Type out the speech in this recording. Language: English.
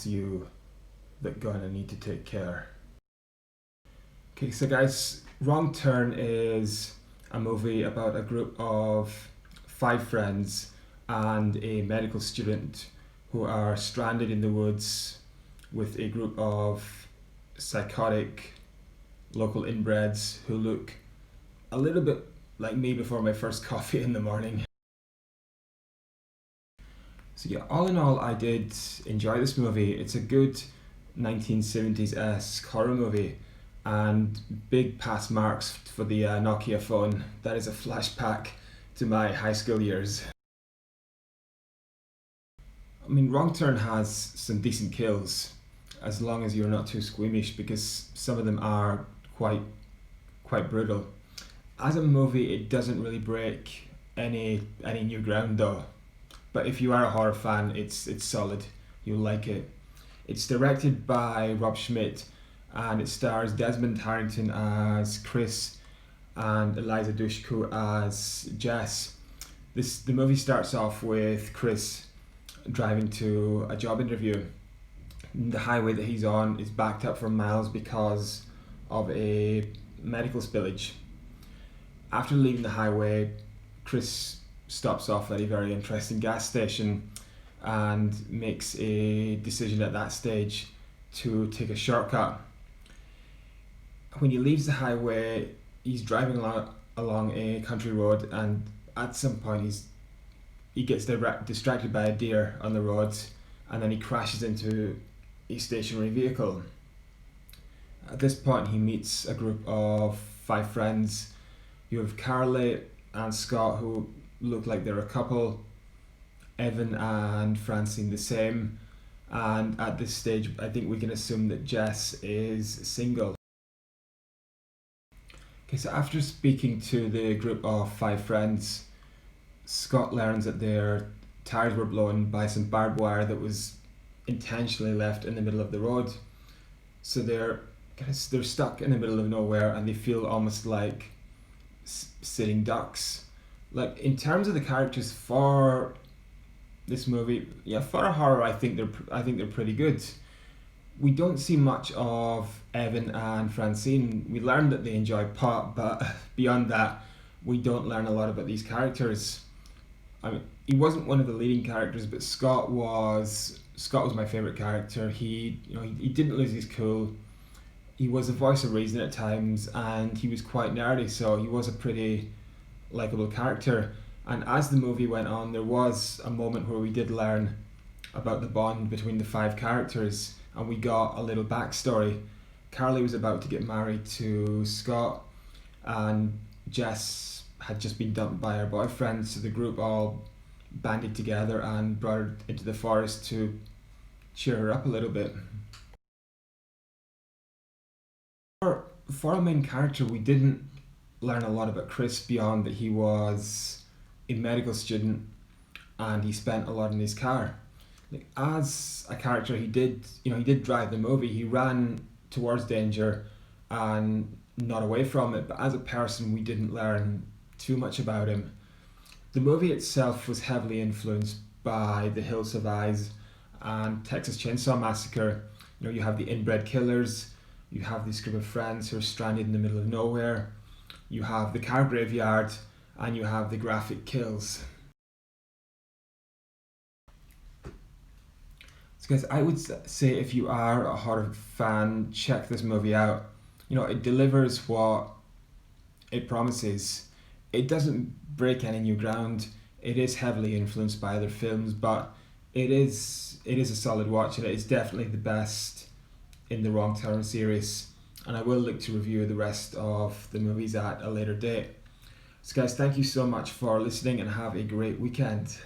You that gonna need to take care. Okay, so guys, Wrong Turn is a movie about a group of five friends and a medical student who are stranded in the woods with a group of psychotic local inbreds who look a little bit like me before my first coffee in the morning. So yeah, all in all, I did enjoy this movie. It's a good 1970s-esque horror movie, and big pass marks for the Nokia phone. That is a flashback to my high school years. I mean, Wrong Turn has some decent kills, as long as you're not too squeamish, because some of them are quite brutal. As a movie, it doesn't really break any new ground though. But if you are a horror fan, it's solid. You'll like it. It's directed by Rob Schmidt, and it stars Desmond Harrington as Chris and Eliza Dushku as Jess. The movie starts off with Chris driving to a job interview. The highway that he's on is backed up for miles because of a medical spillage. After leaving the highway, Chris stops off at a very interesting gas station and makes a decision at that stage to take a shortcut. When he leaves the highway, he's driving along a country road, and at some point he gets distracted by a deer on the road, and then he crashes into a stationary vehicle. At this point, he meets a group of five friends. You have Carly and Scott, who look like they're a couple. Evan and Francine the same. And at this stage, I think we can assume that Jess is single. Okay, so after speaking to the group of five friends, Scott learns that their tires were blown by some barbed wire that was intentionally left in the middle of the road. So they're stuck in the middle of nowhere, and they feel almost like sitting ducks. Like, in terms of the characters for this movie, yeah, for a horror, I think they're pretty good. We don't see much of Evan and Francine. We learn that they enjoy pot, but beyond that, we don't learn a lot about these characters. I mean, he wasn't one of the leading characters, but Scott was my favorite character. He didn't lose his cool. He was a voice of reason at times, and he was quite nerdy, so he was a pretty likable character. And as the movie went on, there was a moment where we did learn about the bond between the five characters, and we got a little backstory. Carly was about to get married to Scott, and Jess had just been dumped by her boyfriend, so the group all banded together and brought her into the forest to cheer her up a little bit. For our main character, we didn't learn a lot about Chris beyond that he was a medical student and he spent a lot in his car. Like, as a character, he did drive the movie. He ran towards danger and not away from it. But as a person, we didn't learn too much about him. The movie itself was heavily influenced by The Hills Have Eyes and Texas Chainsaw Massacre. You have the inbred killers. You have this group of friends who are stranded in the middle of nowhere. You have the car graveyard, and you have the graphic kills. So guys, I would say if you are a horror fan, check this movie out. It delivers what it promises. It doesn't break any new ground. It is heavily influenced by other films, but it is a solid watch, and it is definitely the best in the Wrong Turn series. And I will look to review the rest of the movies at a later date. So guys, thank you so much for listening, and have a great weekend.